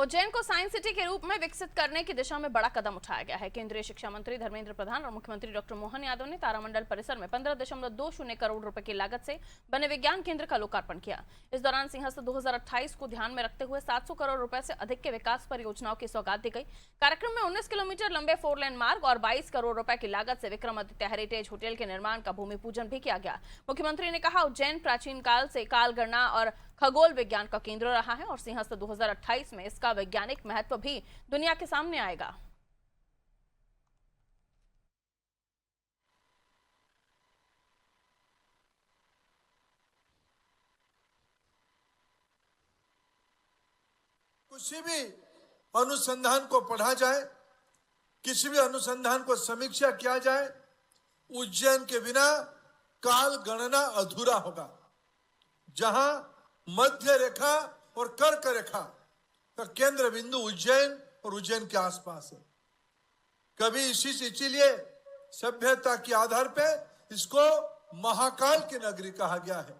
उज्जैन को science city के रूप में विकसित करने की दिशा में बड़ा कदम उठाया गया है। केंद्रीय शिक्षा मंत्री धर्मेंद्र प्रधान और मुख्यमंत्री डॉक्टर मोहन यादव ने तारामंडल परिसर में 15.20 करोड़ रुपए की लागत से बने विज्ञान केंद्र का लोकार्पण किया। इस दौरान सिंहस्थ 2028 को ध्यान में रखते हुए 700 करोड़ रुपए से अधिक के विकास परियोजनाओं की सौगात दी गई। कार्यक्रम में 19 किलोमीटर लंबे 4 लेन मार्ग और 22 करोड़ रुपए की लागत से विक्रमादित्य हेरिटेज होटल के निर्माण का भूमि पूजन भी किया गया। मुख्यमंत्री ने कहा, उज्जैन प्राचीन काल से काल गणना और खगोल विज्ञान का केंद्र रहा है और सिंहस्थ 2028 में इसका वैज्ञानिक महत्व भी दुनिया के सामने आएगा। किसी भी अनुसंधान को पढ़ा जाए, किसी भी अनुसंधान को समीक्षा किया जाए, उज्जैन के बिना काल गणना अधूरा होगा। जहां मध्य रेखा और कर्क रेखा का केंद्र बिंदु उज्जैन और उज्जैन के आसपास है। कभी इसीलिए सभ्यता के आधार पे इसको महाकाल की नगरी कहा गया है।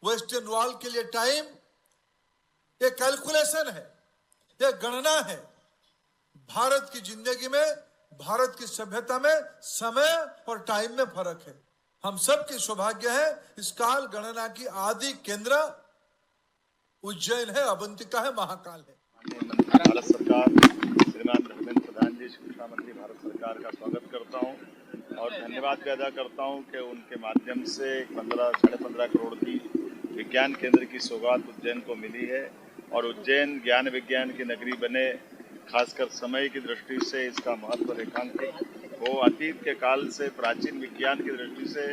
वेस्टर्न वॉल के लिए टाइम एक कैलकुलेशन है, एक गणना है। भारत की जिंदगी में, भारत की सभ्यता में समय और टाइम में फर्क है। हम सबके सौभाग्य है इस काल गणना की आदि केंद्र उज्जैन है, अवंतिका है, महाकाल है। भारत सरकार श्रीमान धर्मेंद्र प्रधान जी, शिक्षा मंत्री भारत सरकार का स्वागत करता हूं और धन्यवाद भी अदा करता हूं कि उनके माध्यम से 15-15.5 करोड़ की विज्ञान केंद्र की सौगात उज्जैन को मिली है और उज्जैन ज्ञान विज्ञान की नगरी बने, खासकर समय की दृष्टि से इसका महत्व रेखांकित हो। अतीत के काल से प्राचीन विज्ञान की दृष्टि से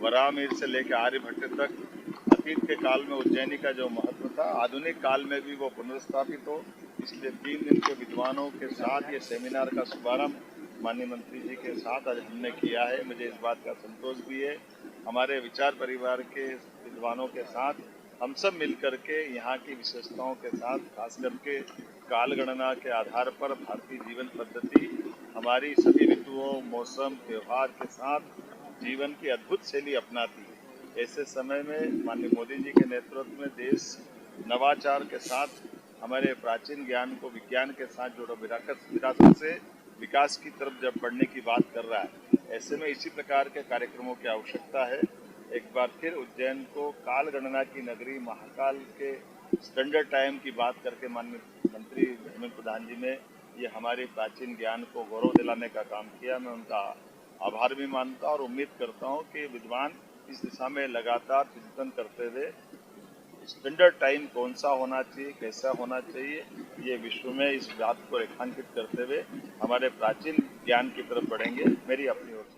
वराहमिहिर से लेकर आर्यभट्ट तक अतीत के काल में उज्जैनी का जो महत्व था, आधुनिक काल में भी वो पुनर्स्थापित हो। इसलिए 3 दिन के विद्वानों के साथ ये सेमिनार का शुभारंभ माननीय मंत्री जी के साथ आज हमने किया है। मुझे इस बात का संतोष भी है, हमारे विचार परिवार के विद्वानों के साथ हम सब मिलकर के यहाँ की विशेषताओं के साथ, खास करके काल गणना के आधार पर भारतीय जीवन पद्धति हमारी सभी ऋतुओं, मौसम, त्योहार के साथ जीवन की अद्भुत शैली अपनाती है। ऐसे समय में माननीय मोदी जी के नेतृत्व में देश नवाचार के साथ हमारे प्राचीन ज्ञान को विज्ञान के साथ जोड़ो, विरासत से विकास की तरफ जब बढ़ने की बात कर रहा है, ऐसे में इसी प्रकार के कार्यक्रमों की आवश्यकता है। एक बार फिर उज्जैन को काल गणना की नगरी, महाकाल के स्टैंडर्ड टाइम की बात करके माननीय मंत्री धर्मेंद्र प्रधान जी ने ये हमारे प्राचीन ज्ञान को गौरव दिलाने का काम किया। मैं उनका आभार भी मानता और उम्मीद करता हूँ कि विद्वान इस दिशा में लगातार चिंतन करते हुए स्टैंडर्ड टाइम कौन सा होना चाहिए, कैसा होना चाहिए, ये विश्व में इस बात को रेखांकित करते हुए हमारे प्राचीन ज्ञान की तरफ बढ़ेंगे। मेरी अपनी ओर से